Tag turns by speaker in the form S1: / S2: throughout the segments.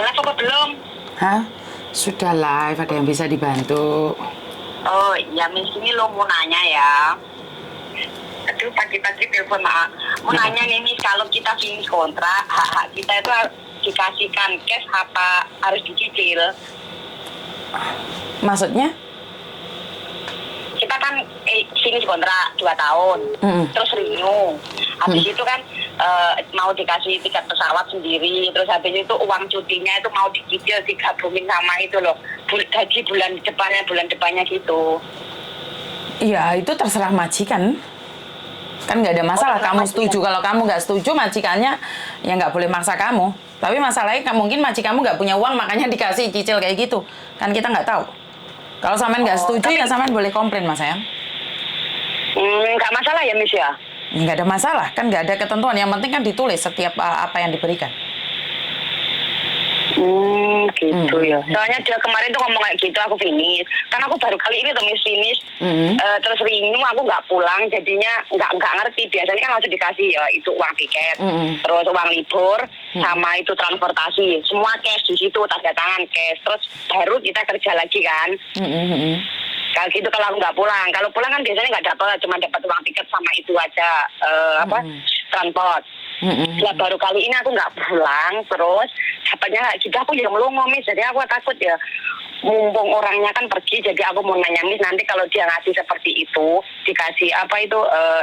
S1: live apa belum?
S2: Hah? Sudah live, ada yang bisa dibantu.
S1: Oh iya, Miss, ini lo mau nanya ya. Aduh, pagi-pagi telepon maaf. Mau nanya nih, Miss, kalau kita finish kontrak, hak-hak kita itu dikasihkan cash apa harus dicicil?
S2: Maksudnya?
S1: Kita kan finish kontrak 2 tahun, terus renew. Habis itu kan mau dikasih tiket pesawat sendiri, terus habis itu uang cutinya itu mau dicicil digabungin sama itu loh, gaji bulan depannya gitu.
S2: Iya, itu terserah majikan. Kan nggak ada masalah, kamu setuju. Kalau kamu nggak setuju, majikannya ya nggak boleh maksa kamu. Tapi masalahnya mungkin majikanmu nggak punya uang, makanya dikasih cicil kayak gitu. Kan kita nggak tahu. Kalau sampean nggak setuju, ya sampean boleh komplain, Mas sayang.
S1: Nggak masalah ya, Miss ya?
S2: Nggak ada masalah, kan nggak ada ketentuan. Yang penting kan ditulis setiap apa yang diberikan.
S1: Gitu ya. Soalnya dia kemarin tuh ngomong kayak gitu, aku finish. Karena aku baru kali ini tuh Miss finish. Terus renew aku nggak pulang, jadinya nggak ngerti. Biasanya kan langsung dikasih ya itu uang tiket, terus uang libur, sama itu transportasi. Semua cash di situ, tanda tangan cash. Terus baru kita kerja lagi kan. Kalau gitu kalau aku nggak pulang. Kalau pulang kan biasanya nggak dapat, cuma dapat uang tiket sama itu aja transport. Nah, baru kali ini aku nggak pulang, terus dapatnya gitu aku yang melongo, Miss. Jadi aku takut ya, mumpung orangnya kan pergi, jadi aku mau nanya Miss, nanti kalau dia ngasih seperti itu, dikasih apa itu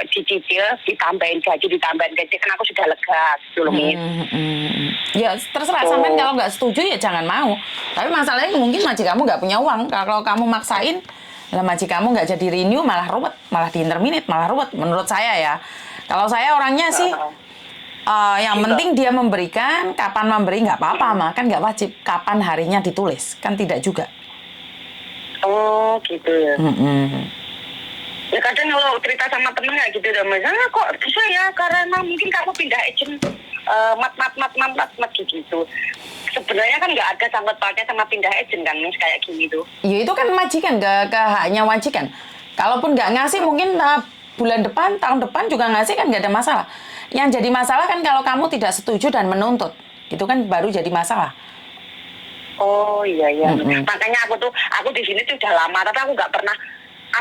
S1: dicicil, ditambahin gaji kan aku sudah lega dulu, Miss.
S2: Ya terserah, sampean kalau nggak setuju ya jangan mau. Tapi masalahnya mungkin majikanmu nggak punya uang. Kalau kamu maksain, lah majikanmu nggak jadi renew, malah ruwet, malah di-interminate, malah ruwet. Menurut saya ya. Kalau saya orangnya sih, yang penting dia memberikan, kapan memberi nggak apa-apa, mah kan nggak wajib kapan harinya ditulis, kan tidak juga.
S1: Oh gitu ya. Ya kadang kalau cerita sama temen nggak gitu dong, Mas. Kok bisa ya, karena mungkin kamu pindah agent mat gitu. Sebenarnya kan nggak ada sangkut pautnya sama pindah agent kan, Miss, kayak gini tuh.
S2: Ya itu kan majikan, ke haknya majikan. Kalaupun nggak ngasih mungkin bulan depan, tahun depan juga ngasih kan nggak ada masalah. Yang jadi masalah kan kalau kamu tidak setuju dan menuntut. Itu kan baru jadi masalah.
S1: Oh iya. Makanya aku di sini tuh udah lama, tapi aku nggak pernah.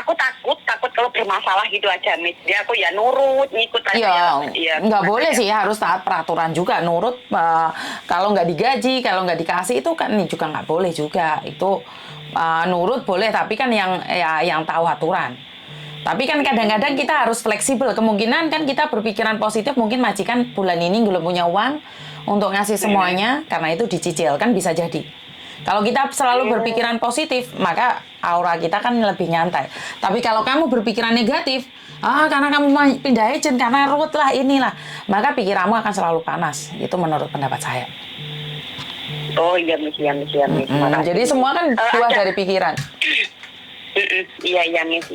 S1: Aku takut kalau bermasalah gitu aja, Miss. Dia aku ya nurut, ngikut aja.
S2: Ya, nggak boleh sih, harus taat peraturan juga. Nurut, kalau nggak digaji, kalau nggak dikasih itu kan juga nggak boleh juga. Itu nurut boleh, tapi kan yang tahu aturan. Tapi kan kadang-kadang kita harus fleksibel. Kemungkinan kan kita berpikiran positif, mungkin majikan bulan ini belum punya uang untuk ngasih semuanya, karena itu dicicil, kan bisa jadi. Kalau kita selalu berpikiran positif, maka aura kita kan lebih nyantai. Tapi kalau kamu berpikiran negatif, karena kamu pindah agent, karena ruwet lah inilah, maka pikiranmu akan selalu panas. Itu menurut pendapat saya.
S1: Oh iya, Miss.
S2: Jadi semua kan buah dari pikiran.
S1: Iya, Miss.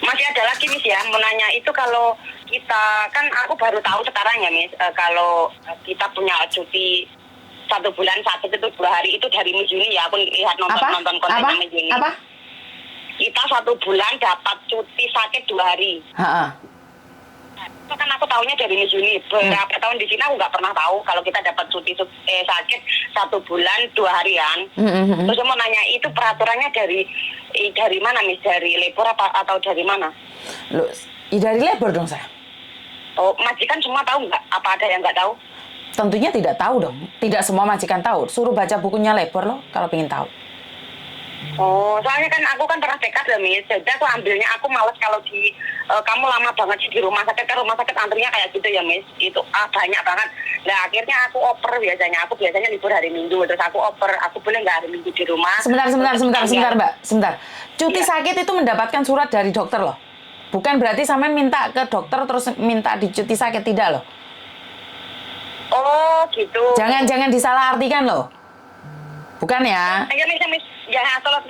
S1: Masih ada lagi, Miss, ya, mau nanya itu kalau kita, kan aku baru tahu sekarang ya, Miss, kalau kita punya cuti 1 bulan sakit itu 2 hari itu dari Miss Yuni ya, aku lihat nonton konten Miss Yuni.
S2: Apa?
S1: Kita 1 bulan dapat cuti sakit 2 hari. Itu kan aku tahunya dari Miss Yuni. Berapa tahun di sini aku nggak pernah tahu kalau kita dapat cuti sakit 1 bulan 2 hari kan. Terus saya mau nanya, itu peraturannya dari mana, Miss? Dari labor atau dari mana?
S2: Loh, dari labor dong saya.
S1: Oh, majikan semua tahu nggak? Apa ada yang nggak tahu?
S2: Tentunya tidak tahu dong. Tidak semua majikan tahu. Suruh baca bukunya labor loh kalau pengen tahu.
S1: Oh, soalnya kan aku kan pernah tekad ya, Miss. Jadi aku ambilnya, aku males kalau kamu lama banget sih di rumah sakit. Kan rumah sakit antrinya kayak gitu ya, Miss. Itu banyak banget. Nah, akhirnya aku oper biasanya. Aku biasanya libur hari Minggu. Terus aku oper. Aku boleh nggak hari Minggu di rumah?
S2: Sebentar, Mbak. Sebentar. Cuti sakit itu mendapatkan surat dari dokter loh. Bukan berarti sampean minta ke dokter terus minta dicuti sakit, tidak loh.
S1: Oh, gitu.
S2: Jangan disalahartikan loh. Bukan ya?
S1: Ayo, Miss. Ya, tolong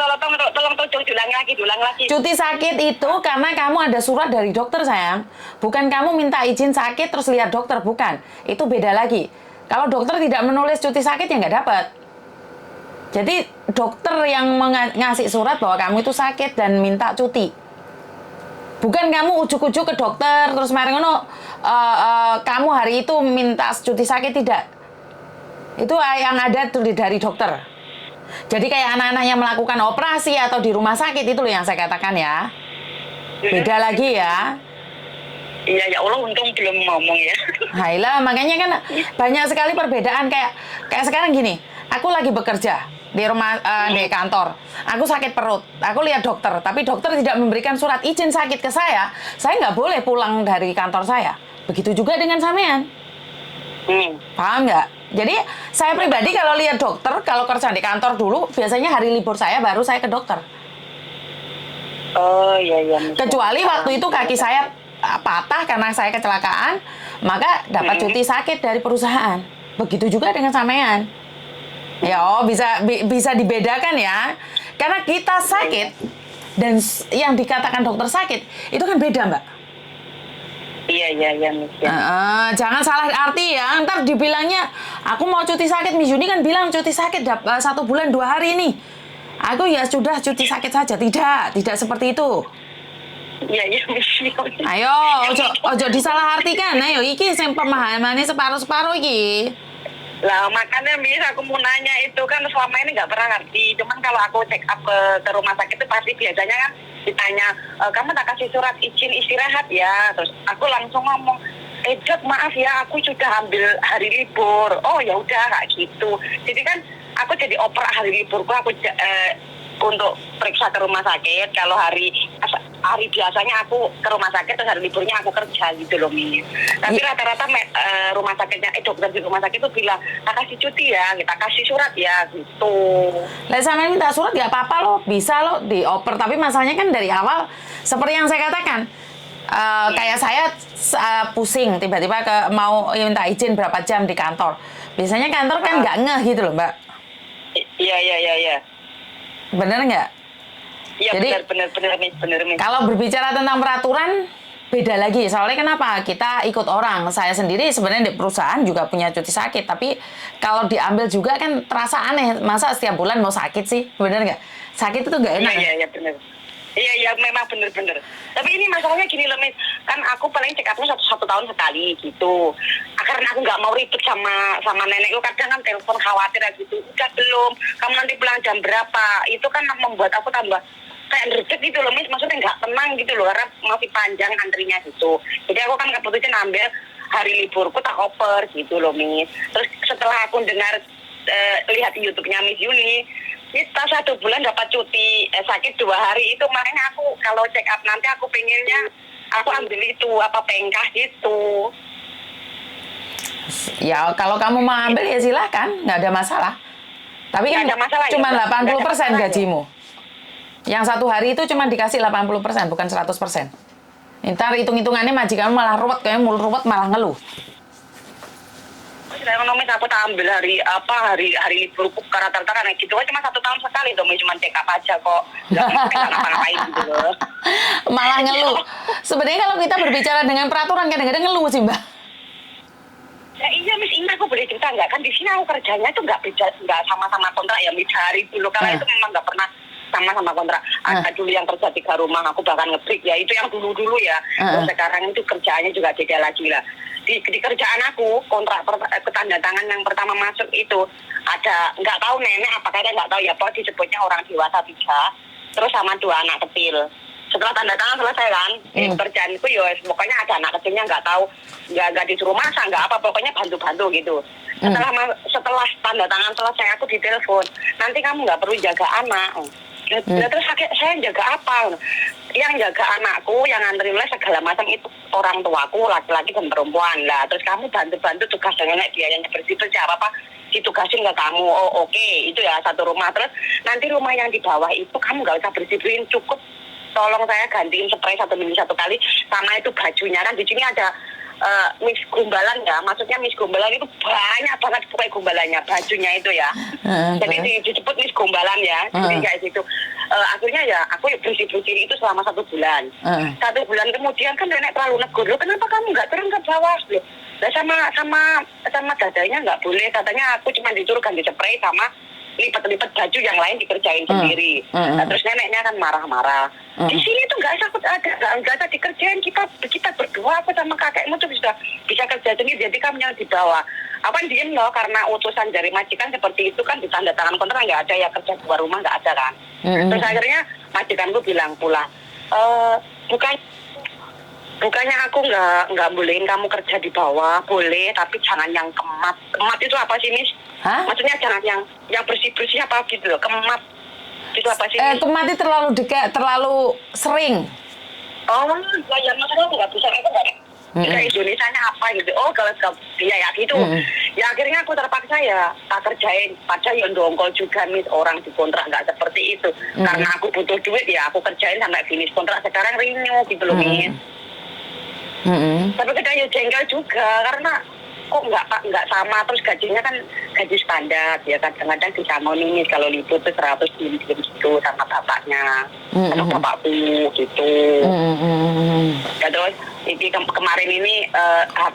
S1: diulang lagi.
S2: Cuti sakit itu karena kamu ada surat dari dokter, sayang. Bukan kamu minta izin sakit terus lihat dokter, bukan. Itu beda lagi. Kalau dokter tidak menulis cuti sakit ya nggak dapat. Jadi dokter yang ngasih surat bahwa kamu itu sakit dan minta cuti. Bukan kamu ujuk-ujuk ke dokter terus mari ngono kamu hari itu minta cuti sakit, tidak. Itu yang ada tuh dari dokter. Jadi kayak anak-anak yang melakukan operasi atau di rumah sakit itu loh yang saya katakan ya. Beda lagi ya.
S1: Iya, ya Allah, untung belum ngomong ya.
S2: Hailah, makanya kan banyak sekali perbedaan kayak sekarang gini. Aku lagi bekerja di rumah di kantor. Aku sakit perut. Aku lihat dokter, tapi dokter tidak memberikan surat izin sakit ke saya. Saya nggak boleh pulang dari kantor saya. Begitu juga dengan sampean. Paham nggak? Jadi saya pribadi kalau lihat dokter, kalau kerja di kantor dulu, biasanya hari libur saya baru saya ke dokter.
S1: Oh iya iya.
S2: Kecuali waktu itu kaki saya patah karena saya kecelakaan, maka dapat cuti sakit dari perusahaan. Begitu juga dengan sampean. Ya, bisa dibedakan ya. Karena kita sakit dan yang dikatakan dokter sakit itu kan beda, Mbak.
S1: Iya, Miss.
S2: Jangan salah arti ya. Ntar dibilangnya aku mau cuti sakit, Miss Yuni kan bilang cuti sakit 1 bulan 2 hari nih. Aku ya sudah cuti sakit saja. Tidak seperti itu.
S1: Iya, Miss.
S2: Ayo, ojo disalahartikan. Ayo, iki sing pemahamannya separuh-separuh iki.
S1: Lah makanya Miss, aku mau nanya itu kan selama ini nggak pernah ngerti. Cuman kalau aku check up ke rumah sakit itu pasti biasanya kan ditanya, kamu tak kasih surat izin istirahat ya. Terus aku langsung ngomong, Dok, maaf ya, aku sudah ambil hari libur. Oh ya udah, kayak gitu. Jadi kan aku jadi oper hari liburku, aku untuk periksa ke rumah sakit. Kalau hari biasanya aku ke rumah sakit, terus hari liburnya aku kerja gitu loh, Miss. Tapi rata-rata rumah sakitnya, dokter di rumah sakit itu bilang, kita kasih cuti ya, kita kasih surat ya, gitu.
S2: Lah sama minta surat nggak apa-apa loh, bisa loh dioper. Tapi masalahnya kan dari awal, seperti yang saya katakan, kayak saya pusing, tiba-tiba mau minta izin berapa jam di kantor. Biasanya kantor kan nggak ngeh gitu loh, Mbak.
S1: Iya.
S2: Bener nggak?
S1: Iya, benar, Miss.
S2: Kalau berbicara tentang peraturan, beda lagi. Soalnya kenapa? Kita ikut orang. Saya sendiri sebenarnya di perusahaan juga punya cuti sakit. Tapi kalau diambil juga kan terasa aneh. Masa setiap bulan mau sakit sih? Bener nggak? Sakit itu nggak enak.
S1: Iya, benar. Iya, memang bener. Tapi ini masalahnya gini loh, Miss. Kan aku paling check up-nya satu tahun sekali gitu. Karena aku nggak mau ribet sama nenekku. Kadang kan telepon khawatir gitu. Udah belum? Kamu nanti pulang jam berapa? Itu kan membuat aku tambah kayak ngerjek gitu loh, Miss. Maksudnya nggak tenang gitu loh. Karena masih panjang antrinya gitu. Jadi aku kan keputusan ambil hari liburku tak oper gitu loh, Miss. Terus setelah aku dengar lihat di YouTube-nya Miss Yuni, kita 1 bulan dapat cuti sakit 2 hari. Itu makanya aku kalau check up nanti aku pengennya aku ambil itu apa pengkah gitu.
S2: Ya kalau kamu mau ambil ya silakan, nggak ada masalah. Tapi kan cuma 80% gajimu. Yang 1 hari itu cuma dikasih 80%, bukan 100%. Ntar hitung-hitungannya majikanmu malah ruwet, kayaknya mulu ruwet malah ngeluh.
S1: Ekonomis aku tak ambil hari liburku rata-rata karena gitu cuma 1 tahun sekali dong, cuma check up aja kok nggak ngapa-ngapain gitu loh.
S2: Malah ngeluh. Sebenarnya kalau kita berbicara dengan peraturan kadang-kadang ngeluh sih, Mbak.
S1: Ya iya, Miss, ini aku boleh cerita nggak? Kan di sini aku kerjanya tuh nggak sama-sama kontrak ya, Miss, hari dulu karena itu memang nggak pernah sama-sama kontrak. Ada dulu yang kerja 3 rumah, aku bahkan nge-break ya, itu yang dulu-dulu ya. Sekarang itu kerjaannya juga beda lagi lah. Di kerjaan aku, kontrak tanda tangan yang pertama masuk itu ada, nggak tahu nenek apakah dia nggak tahu ya, pokoknya disebutnya orang dewasa 3, terus sama 2 anak kecil. Setelah tanda tangan selesai kan, kerjaanku ya pokoknya ada anak kecilnya nggak tahu, nggak disuruh masak, nggak apa, pokoknya bantu-bantu gitu. Setelah tanda tangan selesai aku ditelepon, nanti kamu nggak perlu jaga anak. Terus saya jaga apa? Yang jaga anakku, yang nganterin les segala macam itu orang tuaku, laki-laki dan perempuan lah. Terus kamu bantu-bantu tugas nenek, biayanya bersih-bersih apa ditugasin ke kamu. Oh oke, itu ya 1 rumah. Terus nanti rumah yang di bawah itu kamu nggak usah bersih-bersihin, cukup tolong saya gantiin spray 1 minggu 1 kali, sama itu bajunya. Kan di sini ada mix gombalan ya, maksudnya mix gombalan itu banyak banget pokoknya gombalannya, bajunya itu ya. Jadi disebut mix gombalan ya. Jadi kayak gitu. Akhirnya ya aku bersih-bersih itu selama 1 bulan. 1 bulan kemudian kan nenek terlalu negur, loh kenapa kamu nggak turun ke bawah? Loh, sama dadanya nggak boleh, katanya aku cuma disuruh ganti spray sama lipat-lipat baju yang lain dikerjain sendiri. Terus neneknya kan marah-marah. Di sini tuh nggak usah dikerjain, kita berdua, aku sama kakekmu tuh bisa kerja sendiri, jadi kamu yang di bawah. Apa diem loh karena utusan dari majikan seperti itu kan ditanda tangan kontrak nggak ada ya kerja di luar rumah nggak ada kan. Terus akhirnya majikanku bilang pula, bukan bukannya aku nggak bolehin kamu kerja di bawah, boleh tapi jangan yang kemat. Kemat itu apa sih Miss?
S2: Hah?
S1: Maksudnya jangan yang bersih apa gitu loh, kemat itu apa sih?
S2: Kemat itu terlalu dekat, terlalu sering.
S1: Oh, ya maksudnya aku nggak bisa, aku nggak kayak Indonesianya apa gitu. Oh, kalau dia ya gitu. Ya akhirnya aku terpaksa ya tak kerjain. Padahal yang dongkol juga Miss, orang di kontrak nggak seperti itu. Karena aku butuh duit ya aku kerjain sampai finish kontrak. Sekarang renew gitu loh Miss. Tapi kita ya jengkel juga karena kok nggak sama, terus gajinya kan gaji standar ya, kadang-kadang disangoni nih kalau libur tuh 100 gitu sama bapaknya sama bapakku gitu. Ya terus ini kemarin ini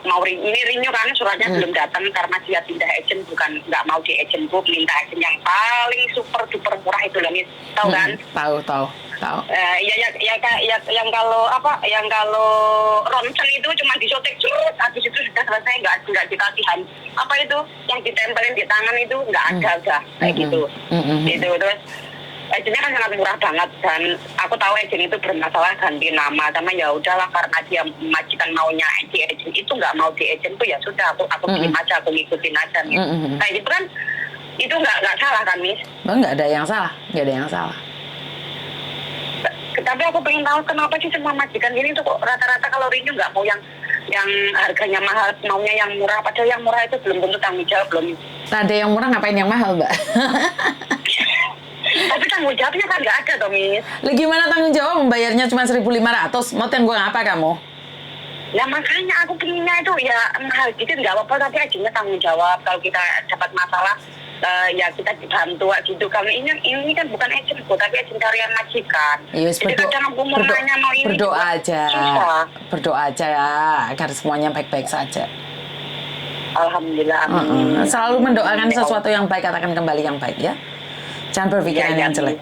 S1: mau ini renew kan suratnya belum datang karena dia pindah agent, bukan nggak mau di agent book, minta agent yang paling super duper murah itu loh Miss, tahu kan?
S2: Tahu.
S1: Yang kalau ronsen itu cuma disotek curut, habis itu sudah selesai, nggak dikasih apa itu yang ditempelin di tangan itu nggak ada udah kayak gitu. Itu terus agentnya kan sangat murah banget dan aku tahu agent itu bermasalah ganti nama, sama ya udahlah karena dia majikan maunya di agent itu nggak mau di agent tuh ya sudah aku bikin aja, aku ngikutin aja nih. Kayak gitu kan itu nggak salah kan Miss?
S2: Nggak ada yang salah.
S1: Tapi aku pengen tahu kenapa sih semua majikan gini tuh kok rata-rata kalau renew nggak mau yang harganya mahal, maunya yang murah, padahal yang murah itu belum tentu tanggung jawab belum.
S2: Ada yang murah ngapain yang mahal, Mbak?
S1: Tapi tanggung jawabnya kan nggak ada toh Miss.
S2: Lah gimana tanggung jawab, membayarnya cuma 1.500, mau ten gue ngapa kamu?
S1: Nah makanya aku pinginnya itu ya mahal dikit nggak apa-apa, tapi akhirnya tanggung jawab kalau kita dapat masalah. Ya kita dibantu gitu. Kalau ini kan bukan agentku tapi agent karyawan majikan.
S2: Yes,
S1: jadi kadang aku mau nanya mau ini
S2: berdoa aja.
S1: Susah.
S2: Berdoa aja ya agar semuanya baik-baik saja.
S1: Alhamdulillah. Amin.
S2: Selalu mendoakan sesuatu yang baik akan kembali yang baik ya. Jangan berpikiran yang jelek.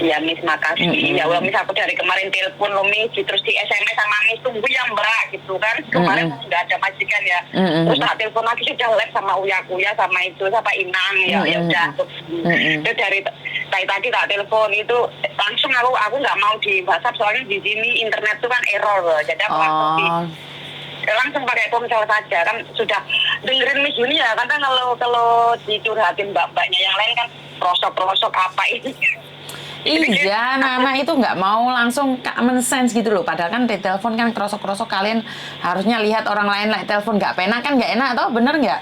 S1: Ya Miss, makasih. Ya Allah Miss, aku dari kemarin telepon lo Miss, terus di SMS sama Miss, tunggu ya Mbak gitu kan. Kemarin nggak ada majikan ya. Terus tak telepon lagi sudah live sama Uya sama itu sama Inang ya udah. Terus dari tadi tak telepon itu langsung aku nggak mau di WhatsApp soalnya di sini internet tuh kan error loh. Jadi aku langsung pakai ponsel saja kan, sudah dengerin Miss Juni ya kan, kalau dicurhatin mbak-mbaknya yang lain kan prosok apa ini.
S2: Iya, anak-anak itu nggak mau langsung common sense gitu loh. Padahal kan di telepon kan kerosok-kerosok, kalian harusnya lihat orang lain like telepon nggak pena kan, nggak enak toh, bener nggak?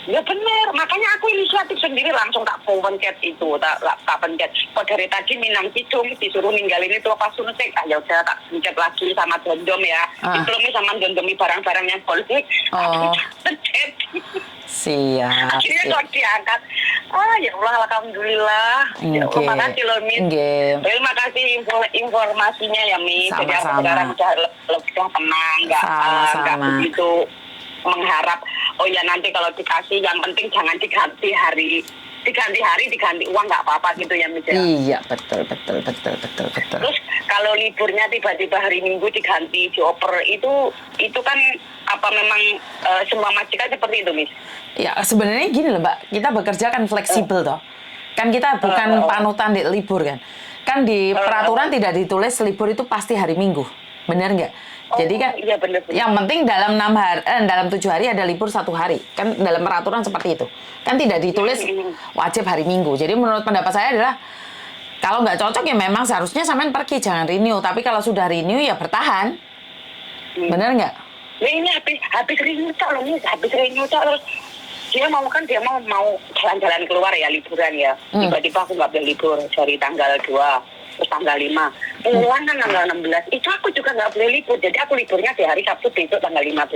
S1: Ya bener, makanya aku inisiatif sendiri langsung tak pencet itu, tak pencet. Kok dari tadi Minang Kidung disuruh ninggalin itu apa suntik, ya udah tak pencet lagi sama dondom ya. Diplomi sama dondomi barang-barang yang politik, aku pencet.
S2: Siap.
S1: Akhirnya kok diangkat. Ya Allah, alhamdulillah. Ya Allah, makasih loh Miss. Terima kasih informasinya ya Miss. Jadi aku sekarang udah tenang, nggak begitu mengharap. Oh ya nanti kalau dikasih, yang penting jangan diganti hari, diganti uang nggak apa-apa gitu ya Miss.
S2: Iya betul.
S1: Terus kalau liburnya tiba-tiba hari Minggu diganti dioper itu kan apa memang semua majikan seperti itu Miss?
S2: Ya sebenarnya gini loh Mbak, kita bekerja kan fleksibel toh. Kan kita bukan panutan di libur kan. Kan di peraturan tidak ditulis libur itu pasti hari Minggu. Benar nggak? Jadi kan
S1: iya bener.
S2: Yang penting dalam 7 hari ada libur 1 hari. Kan dalam peraturan seperti itu. Kan tidak ditulis wajib hari Minggu. Jadi menurut pendapat saya adalah kalau nggak cocok ya memang seharusnya sampean pergi, jangan renew. Tapi kalau sudah renew ya bertahan. Benar nggak?
S1: Ya ini habis renew loh Miss, terus dia mau jalan-jalan keluar ya, liburan ya. Tiba-tiba aku nggak boleh libur dari tanggal 2 terus tanggal 5. Pulang kan tanggal 16. Itu aku juga nggak boleh libur. Jadi aku liburnya di hari Sabtu besok tanggal 15.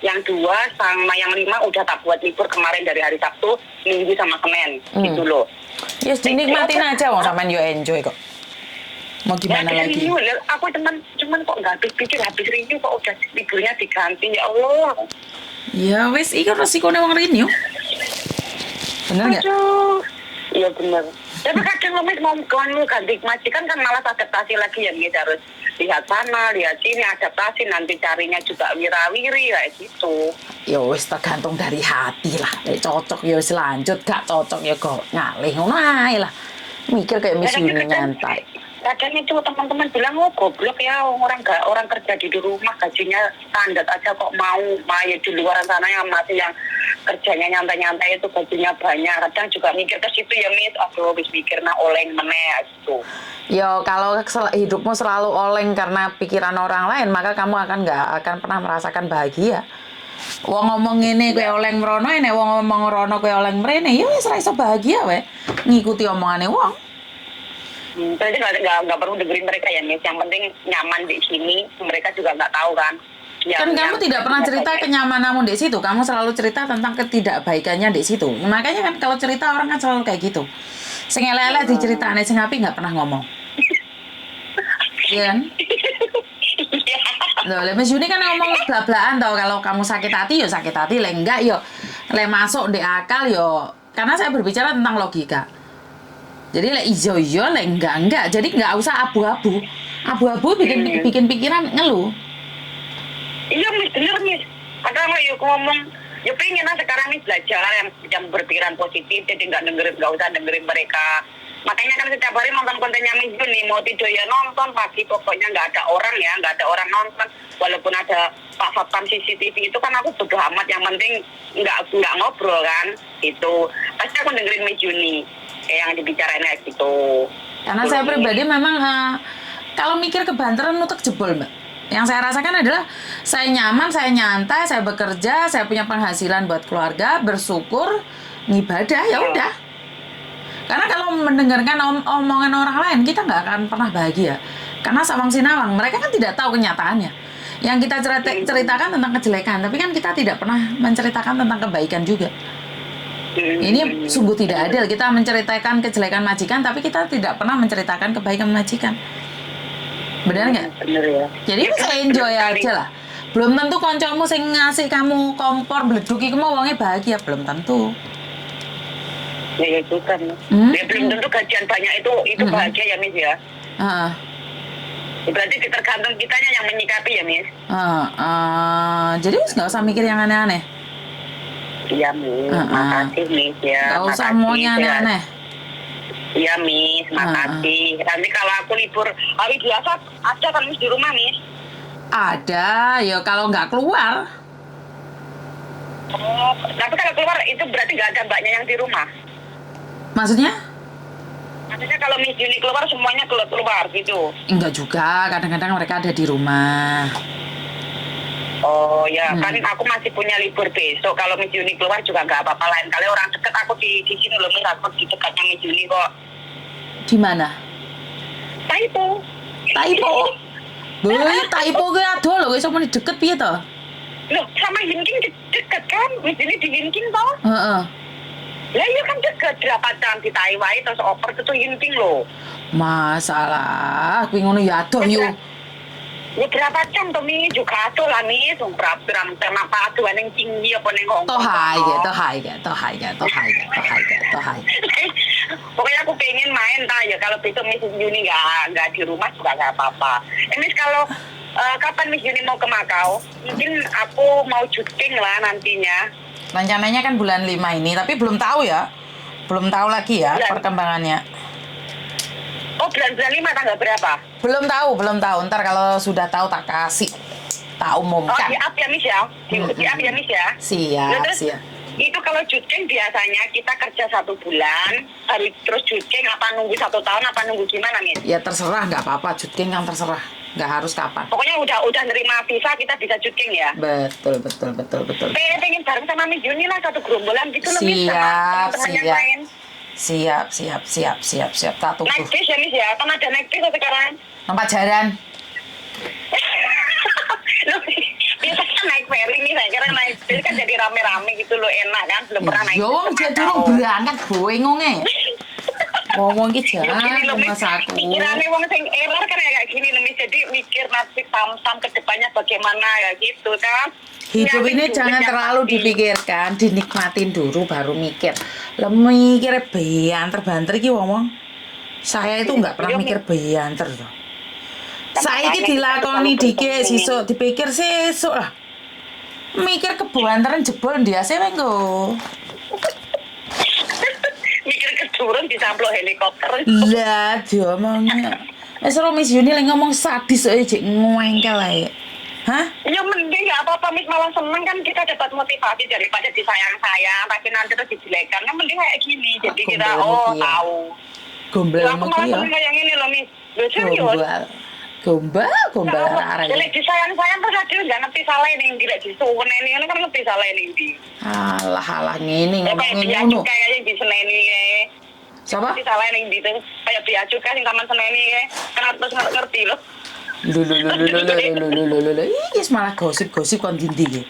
S1: Yang 2 sama yang 5 udah tak buat libur kemarin dari hari Sabtu, Minggu sama Senin. Gitu loh.
S2: Yes, dinikmatin aja wong sampean yo enjoy kok. Mau gimana
S1: ya,
S2: lagi?
S1: Aku cuman kok nggak pikir habis renew kok udah liburnya diganti, ya Allah.
S2: Ya wes, iki resikonya wong renew. Bener nggak?
S1: Iya bener. Tapi kadang lo mau ganti majikan kan malah adaptasi lagi ya Miss, harus lihat sana, lihat sini, adaptasi, nanti carinya juga wirawiri kayak gitu.
S2: Ya wis tergantung dari hati lah. Nek cocok ya wis lanjut, gak cocok ya kok ngalih ngono ae lah. Mikir kayak Miss Yuni nyantai.
S1: Kadang itu teman-teman bilang, oh goblok ya, orang kerja di rumah gajinya standar aja kok mau ya di luar sana yang masih yang kerjanya nyantai-nyantai itu gajinya banyak. Kadang juga mikir ke situ ya Miss, aduh habis mikir oleng meneh gitu.
S2: Yo kalau hidupmu selalu oleng karena pikiran orang lain, maka kamu nggak akan pernah merasakan bahagia. Wong ngomong ngene kowe oleng mrono, nek wong ngomong rono kowe oleng mrene, ya wis ora iso bahagia wae. Ngikuti omongane wong.
S1: Berarti nggak perlu dengerin mereka ya Miss. Yang penting nyaman di sini. Mereka juga nggak tahu kan.
S2: Kan kamu tidak pernah cerita kenyamananmu di situ. Kamu selalu cerita tentang ketidakbaikannya di situ. Makanya kan kalau cerita orang kan selalu kayak gitu. Sing elek-elek diceritane, sing apik nggak pernah ngomong. Iya kan? Loh, Miss Yuni kan ngomong bla-blaan tau. Kalau kamu sakit hati, ya sakit hati. Le enggak, ya le masuk di akal, ya. Karena saya berbicara tentang logika. Jadi le ijo le enggak. Jadi nggak usah abu-abu. Abu-abu bikin pikiran ngeluh.
S1: Iya Miss, bener Miss. Kadang yuk ngomong, ya pengen lah sekarang nih belajar yang berpikiran positif, jadi nggak usah dengerin mereka. Makanya kan setiap hari nonton kontennya Miss Yuni, mau tidur ya nonton, pagi pokoknya nggak ada orang nonton. Walaupun ada Pak Satpam CCTV itu kan aku bodo amat, yang penting nggak ngobrol kan, itu pasti aku dengerin Miss Yuni. Yang dibicarainnya gitu.
S2: Karena saya pribadi memang kalau mikir kebanteran nutuk jebol Mbak. Yang saya rasakan adalah saya nyaman, saya nyantai, saya bekerja, saya punya penghasilan buat keluarga, bersyukur, ngibadah, ya udah. Karena kalau mendengarkan omongan orang lain, kita nggak akan pernah bahagia. Karena sawang sinawang, mereka kan tidak tahu kenyataannya. Yang kita ceritakan tentang kejelekan, tapi kan kita tidak pernah menceritakan tentang kebaikan juga. Ini sungguh tidak adil. Kita menceritakan kejelekan majikan, tapi kita tidak pernah menceritakan kebaikan majikan. Benar nggak?
S1: Benar ya.
S2: Jadi saya enjoy aja lah. Belum tentu koncomu sing ngasih kamu kompor bleduk iku mau wonge bahagia, belum tentu.
S1: Ya itu kan. Ya, belum tentu gajian banyak itu bahagia ya Miss ya. Berarti tergantung kitanya yang menyikapi ya Miss.
S2: Jadi nggak usah mikir yang aneh-aneh.
S1: Iya Miss, makasih Miss ya.
S2: Gak usah maunya aneh-aneh.
S1: Iya Miss, makasih. Nanti kalau aku libur hari biasa ada kan Miss di rumah Miss?
S2: Ada, ya kalau nggak keluar.
S1: Oh, tapi kalau keluar itu berarti nggak ada mbaknya yang di rumah?
S2: Maksudnya?
S1: Maksudnya kalau Miss Yuni keluar semuanya keluar gitu?
S2: Enggak juga, kadang-kadang mereka ada di rumah.
S1: Oh ya, kan aku masih punya libur besok. Kalau Miss Yuni keluar juga nggak apa-apa. Lain kali orang deket aku di sini loh, Miss. Aku di dekatnya Miss Yuni kok.
S2: Di mana?
S1: Taipo.
S2: Boy, Taipo gue aduh loh, gue sama deket piye toh?
S1: Loh, sama Yinking deket kan? Miss Yuni di Yinking toh? Lah iya kan deket, berapa jam di Taiwan terus oper ke Yinking loh.
S2: Masalah, gue ngono ya aduh yuk.
S1: Ya berapa jam tuh Mi juga tuh lah Mi, berapa sama apa tuh yang tinggi apa nih ngomong.
S2: Toh hai.
S1: Pokoknya aku pengen main ya kalau besok Miss Yuni nggak di rumah juga nggak apa-apa. Miss kalau kapan Miss Yuni mau ke Makau? Mungkin aku mau syuting lah nantinya.
S2: Rencananya kan bulan 5 ini, tapi belum tahu ya. Belum tahu lagi ya perkembangannya.
S1: Oh, bulan 5 tanggal berapa?
S2: Belum tahu. Ntar kalau sudah tahu tak kasih. Tak umumkan.
S1: Oh, siap ya Miss ya? Siap ya Miss ya?
S2: Siap.
S1: Itu kalau syuting biasanya kita kerja 1 bulan, terus syuting apa nunggu 1 tahun apa nunggu gimana Miss?
S2: Ya terserah, nggak apa-apa. Syuting kan terserah. Nggak harus kapan.
S1: Pokoknya udah nerima visa kita bisa syuting ya?
S2: Betul.
S1: Pengen bareng sama Miss Yuni lah, satu gerombolan gitu loh Miss, sama teman-teman yang lain.
S2: Siap. Tak tunggu.
S1: Naik bis ya Miss ya? Kan ada naik bis sekarang.
S2: Tempat jalan.
S1: Loh, biasanya naik ferry nih, saya kira naik bis kan jadi rame-rame gitu loh, enak kan? Belum pernah naik bis.
S2: Yo, jadi lu berangkat boengongnya. Ngomong gitu jangan mas aku.
S1: Pikirannya wong sing error kan kayak gini loh Miss, jadi mikir nanti tam ke depannya bagaimana ya gitu kan.
S2: Hidup ini jangan terlalu dipikirkan, dinikmatin dulu baru mikir. Mikirnya banter iki ngomong. Saya itu nggak pernah mikir banter loh. Saiki dilakoni dikit sesuk dipikir sesuk lah. Mikir kebuantaran jebol ndiase wae engko.
S1: Mikir keturun disamplok helikopter.
S2: Lah diomongnya. Wis ora Miss Yuni lek ngomong sadis ae jek ngwengkel ae. Hah?
S1: Ya mending nggak apa-apa, Miss, malah seneng kan kita dapat motivasi daripada disayang-sayang tapi nanti terus dijelekan. Kan mending kayak gini, jadi kita tahu.
S2: Gombal
S1: Aku malah seneng kayak gini loh, Miss. Serius.
S2: Gombal arek.
S1: Lek disayang-sayang terus aja nggak ngerti salah ning ndi, lek disuweneni ini kan ngerti salah ning ndi.
S2: Alah ngene ngomongin
S1: Kayak
S2: ngono.
S1: kayak yang diseneni kae.
S2: Siapa?
S1: Ngerti salah ning ndi tuh. Kayak biaya cukai sing taman seneni kae. Kan terus ngerti loh.
S2: Lho. Iki malah gosip-gosip kon ndi iki.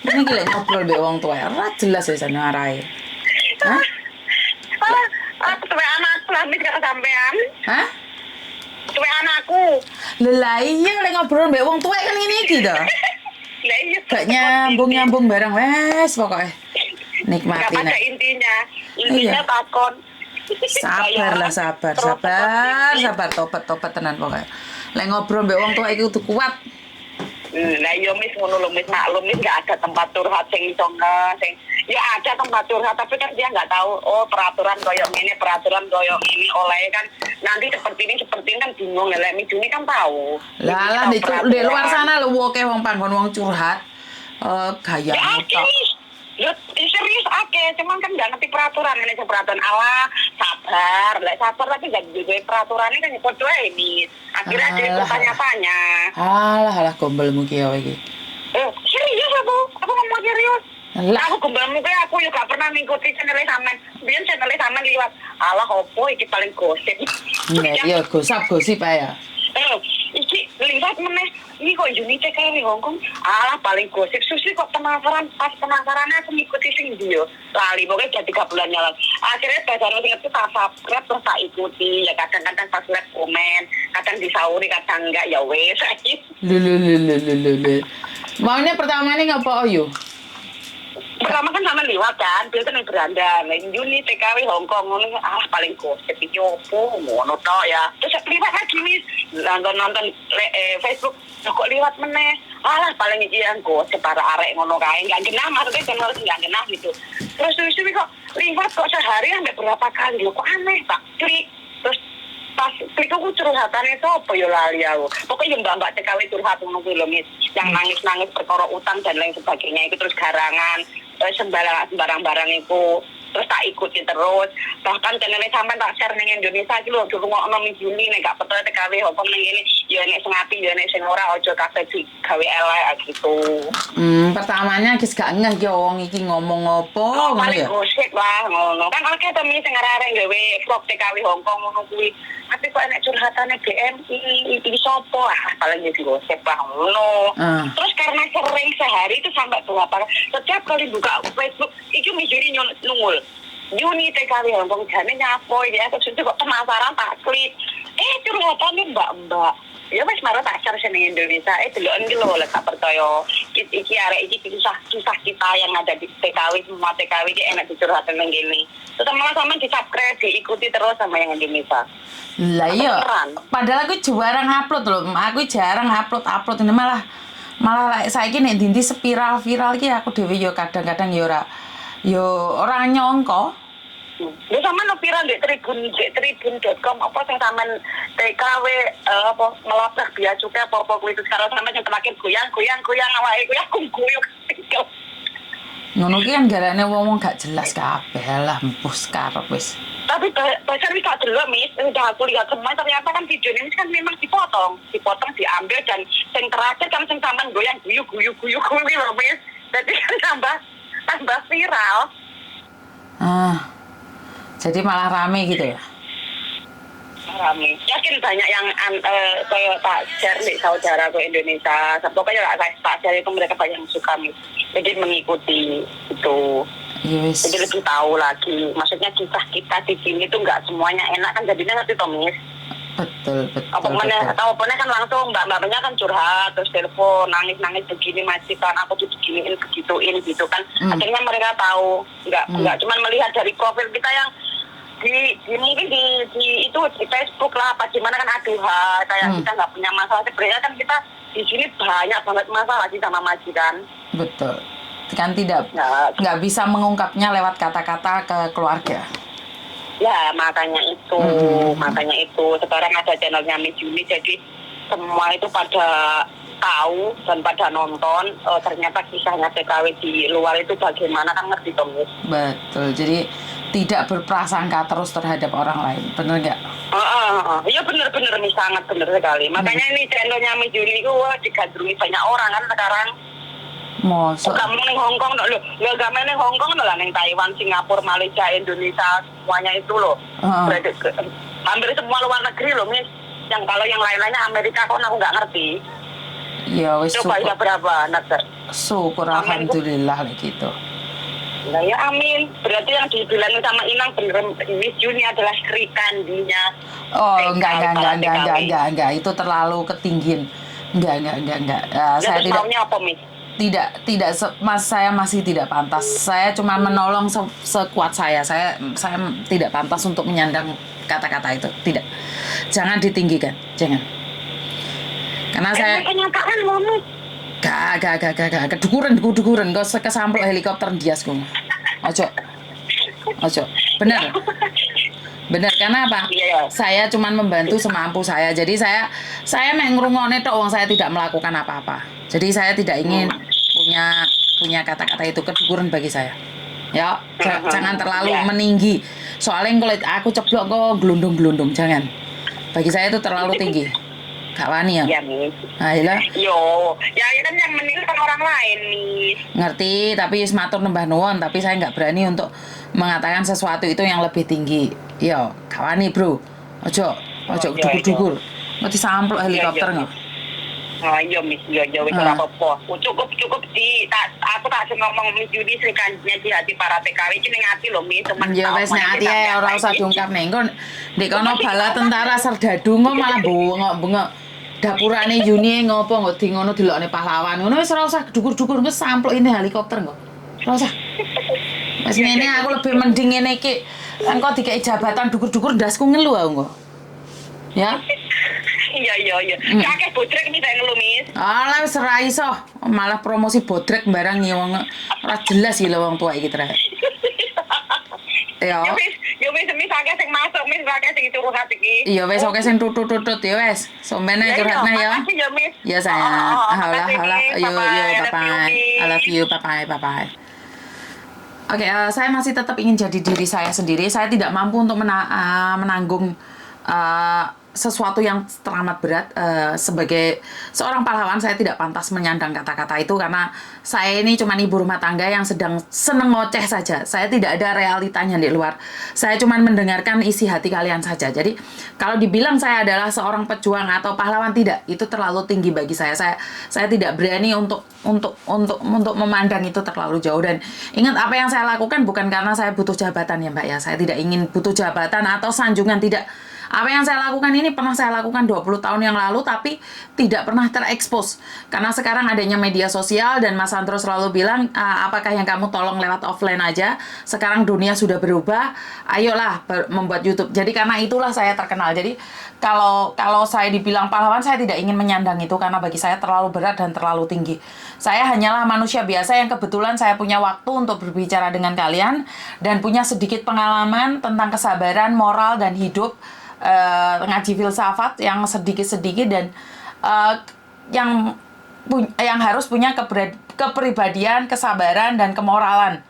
S2: Ini iki lek ngobrol mbek wong tuwa ora jelas wis ana arahe. Hah?
S1: Aku tuh anakku lah, Miss, kata sampean.
S2: Hah?
S1: Tuh anakku.
S2: Lah iya lek ngobrol mbek wong tuwa kan ngene iki to.
S1: Lah iya.
S2: Gak nyambung bareng wes pokoknya. Nikmati
S1: Gak pada
S2: nek.
S1: intinya
S2: Iya.
S1: takon.
S2: Sabar. Topet tenan pokoknya. Lek ngobrol mbek wong tuwa iki kudu kuat.
S1: Nah, yo Miss ngono lho, Miss, maklum Miss gak ada tempat curhat sing iso sing ya ada tempat curhat tapi kan dia nggak tahu peraturan koyo ini oleh kan nanti seperti ini kan bingung ya. Lek Miss Juni kan tahu.
S2: Lah di luar sana lho akeh wong panggon wong curhat. Gaya
S1: Ya
S2: tok.
S1: Lu serius akeh, cuman kan nggak ngerti peraturan ini peraturan Allah sabar tapi nggak juga peraturannya kan podo ini akhirnya jadi bertanya-tanya.
S2: Alah gombelmu ki ya iki.
S1: Serius aku ngomong serius.
S2: Lah
S1: Aku gombelmu kayak aku juga gak pernah ngikuti channel sampean. Biyen channel sampean liwat. Alah opo iki paling gosip.
S2: iya gosip ae ya.
S1: Iki lihat meneh ini kok Unite kayak di Hongkong. Alah paling gosip susi kok penasaran aku ngikuti sing dia. Lali pokoknya udah 3 bulan jalan. Akhirnya badan sing itu tak subscribe terus tak ikuti. Ya kadang-kadang pas lihat komen, kadang disauri kadang enggak ya wes.
S2: Lho. Maunya pertama ini ngapa yo?
S1: Pertama kan sama liwat kan, dia kan yang beranda, yang Juni TKW Hongkong, paling gosip itu opo, ngono tau ya. Terus liwat lagi Miss, nonton Facebook, kok liwat meneh, paling iki yang gosip para arek ngono kae, nggak genah maksudnya channel nggak genah gitu. Terus kok liwat kok sehari sampai berapa kali, kok aneh tak klik, terus pas klik aku curhatannya itu apa ya lali aku. Pokoknya mbak TKW curhat ngono kuwi lho Miss, yang nangis perkara utang dan lain sebagainya itu terus garangan. Sembarang barang itu terus tak ikuti terus bahkan channelnya sampai tak share ning Indonesia iki lho dulu ngono Miss Juni nek gak betul TKW Hongkong ning ngene ya nek sing apik ya nek sing ora aja kabeh digawe elek gitu.
S2: Pertamanya wis gak ngeh ki wong iki ngomong apa ngono
S1: paling
S2: ya.
S1: gosip lah ngono kan oke to Miss sing arek gawe vlog TKW Hongkong ngono kuwi tapi kok enek curhatane BMI iki sopo paling wis gosip lah ngono. Terus karena sering sehari itu sampai berapa setiap kali buka Facebook itu Miss Juni nungul Juni TKW Hongkong jane nyapo ya terus kok penasaran tak klik curhatane mbak ya wis marah tak share sing Indonesia deloken iki lho lek gak percaya iki arek iki kisah kita yang ada di TKW semua TKW iki enak dicurhatin nang kene terus malah sampean di-subscribe diikuti terus sama yang Indonesia.
S2: Lah iya padahal aku jarang upload lho jarang upload ini malah saiki nek ndi spiral viral iki aku dhewe yo kadang-kadang yo ora nyangka.
S1: Lha sampean viral di tribun.com apa sing sampean TKW apa melabrak biaya cukai apa kuwi terus karo sampean yang terakhir goyang awake kuwi aku guyuk.
S2: Ngono ki kan garane wong gak jelas kabeh lah empus karep wis.
S1: Tapi pacar wis tak delok Miss, udah aku lihat semua ternyata kan video ini kan memang dipotong diambil dan sing terakhir kan sing sampean goyang guyu lho Miss. Jadi kan tambah viral.
S2: Jadi malah rame gitu ya?
S1: Rame. Yakin banyak yang kayak tak share di saudara ke Indonesia. Pokoknya tak share itu mereka banyak yang suka Miss. Jadi mengikuti itu.
S2: Yes.
S1: Jadi lebih tahu lagi. Maksudnya kisah kita di sini tuh nggak semuanya enak kan jadinya ngerti toh Miss.
S2: Betul.
S1: Apapun kan langsung mbak-mbaknya kan curhat terus telepon nangis begini majikan aku begituin gitu kan. Akhirnya mereka tahu nggak cuma melihat dari profil kita yang mungkin di itu di Facebook lah apa gimana kan kayak kita nggak punya masalah, sebenarnya kan kita di sini banyak banget masalah sih sama majikan.
S2: Betul. Kan nggak bisa mengungkapnya lewat kata-kata ke keluarga.
S1: Ya makanya itu sekarang ada channelnya Miss Juni, jadi semua itu pada tahu dan pada nonton ternyata kisahnya TKW di luar itu bagaimana, kan ngerti dong Miss.
S2: Betul, jadi tidak berprasangka terus terhadap orang lain, bener nggak?
S1: Iya bener Miss, sangat bener sekali. Makanya ini channelnya Miss Juni itu digandrungi banyak orang kan sekarang. Kamu neng Hongkong loh, gak main neng Hongkong lah, neng Taiwan, Singapura, Malaysia, Indonesia, semuanya itu loh. Hampir semua luar negeri loh Miss. Yang kalau yang lain-lainnya Amerika kok aku nggak ngerti.
S2: Ya wis
S1: coba ya berapa anak?
S2: Syukur alhamdulillah gitu.
S1: Nah ya amin. Berarti yang dibilangin sama Inang bener, Miss Juni adalah Sri Kandinya.
S2: Oh enggak, itu terlalu ketinggian. Enggak. Saya tidak.
S1: Maunya apa Miss?
S2: Tidak, saya masih tidak pantas. Saya cuma menolong sekuat saya. Saya tidak pantas untuk menyandang kata-kata itu. Tidak. Jangan ditinggikan, jangan. Karena saya
S1: kenyataan loh.
S2: Gak. Kedukuran. Kau kesamplok helikopter ndias ku. Ojo. Benar, karena apa? Saya cuma membantu semampu saya. Jadi saya mek ngrungokne tok wong saya tidak melakukan apa-apa. Jadi saya tidak ingin punya kata-kata itu kedukuran bagi saya. Ya, jangan terlalu meninggi. Soalnya kalau aku ceblok kok gelundung-gelundung, jangan. Bagi saya itu terlalu tinggi. Gak wani ya?
S1: Iya, Miss.
S2: Ayolah.
S1: Ya kan yang meninggalkan orang lain, Miss.
S2: Ngerti, tapi matur nembah nuwun, tapi saya nggak berani untuk mengatakan sesuatu itu yang lebih tinggi. Yo, gak wani, Bro. Ojo dukur-dukur. Ngerti samplok helikopter nggak?
S1: Iya Miss, iya wis ora apa-apa. Cukup aku tak ngomong Miss Juni Sri Kandinya di hati para TKW iki ning ati lho Miss, teman.
S2: Ya wis nek ati ae ora usah diungkap ning. Engko ndek kono bala tentara serdadu kok malah bengok-bengok. Dapurane Juni ngopo kok di ngono delokne pahlawan. Ngono wis ora usah dukur-dukur, wis samplok ini helikopter kok. Ora usah. Wis ngene aku lebih mending ngene iki. Engko dikai jabatan dukur-dukur ndasku ngelu aku kok. Ya.
S1: Iya. Kakek bodrek ini saya ngeluh, Miss.
S2: Alah wis ora iso. Malah promosi bodrek barang ya wong ora jelas iki lho wong tuwa iki trek. Ya
S1: wis Miss akeh sing masuk, Miss akeh sing curhat iki.
S2: Iya wis akeh sing tutut-tutut ya wis. Sombene curhatnya ya.
S1: Makasih ya, Miss.
S2: Ya sayang. Halah. Yo bye. I love you. Bye. Oke, saya masih tetap ingin jadi diri saya sendiri. Saya tidak mampu untuk menanggung sesuatu yang teramat berat. Sebagai seorang pahlawan saya tidak pantas menyandang kata-kata itu karena saya ini cuma ibu rumah tangga yang sedang seneng ngoceh saja. Saya tidak ada realitanya di luar. Saya cuma mendengarkan isi hati kalian saja. Jadi kalau dibilang saya adalah seorang pejuang atau pahlawan, tidak, itu terlalu tinggi bagi saya. Saya tidak berani untuk memandang itu terlalu jauh. Dan ingat, apa yang saya lakukan bukan karena saya butuh jabatan ya Mbak ya. Saya tidak ingin butuh jabatan atau sanjungan, tidak. Apa yang saya lakukan ini pernah saya lakukan 20 tahun yang lalu, tapi tidak pernah terekspos. Karena sekarang adanya media sosial dan Mas Sandro selalu bilang, apakah yang kamu tolong lewat offline aja? Sekarang dunia sudah berubah, ayolah membuat YouTube. Jadi karena itulah saya terkenal. Jadi kalau saya dibilang pahlawan, saya tidak ingin menyandang itu karena bagi saya terlalu berat dan terlalu tinggi. Saya hanyalah manusia biasa yang kebetulan saya punya waktu untuk berbicara dengan kalian dan punya sedikit pengalaman tentang kesabaran, moral, dan hidup. Ngaji filsafat yang sedikit-sedikit dan yang harus punya kepribadian, kesabaran, dan kemoralan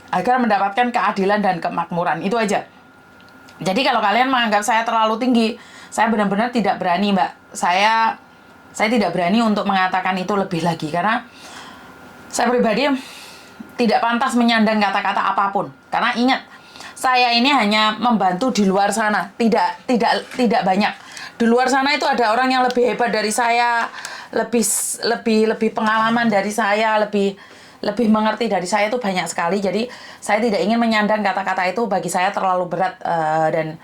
S2: agar mendapatkan keadilan dan kemakmuran. Itu aja. Jadi kalau kalian menganggap saya terlalu tinggi, saya benar-benar tidak berani, Mbak. Saya tidak berani untuk mengatakan itu lebih lagi karena saya pribadi tidak pantas menyandang kata-kata apapun. Karena ingat, saya ini hanya membantu di luar sana, tidak banyak. Di luar sana itu ada orang yang lebih hebat dari saya, lebih pengalaman dari saya, lebih mengerti dari saya, itu banyak sekali. Jadi saya tidak ingin menyandang kata-kata itu, bagi saya terlalu berat dan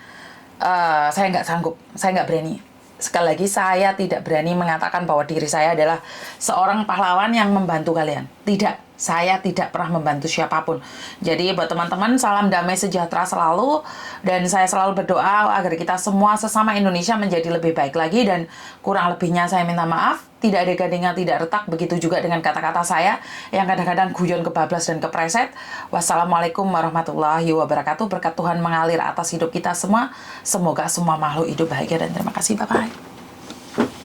S2: saya nggak sanggup, saya nggak berani. Sekali lagi, saya tidak berani mengatakan bahwa diri saya adalah seorang pahlawan yang membantu kalian. Tidak, saya tidak pernah membantu siapapun. Jadi buat teman-teman, salam damai sejahtera selalu. Dan saya selalu berdoa agar kita semua sesama Indonesia menjadi lebih baik lagi. Dan kurang lebihnya saya minta maaf. Tidak ada gadingan, tidak retak. Begitu juga dengan kata-kata saya yang kadang-kadang guyon, kebablas, dan kepreset. Wassalamualaikum warahmatullahi wabarakatuh. Berkat Tuhan mengalir atas hidup kita semua. Semoga semua makhluk hidup bahagia dan terima kasih. Bye-bye.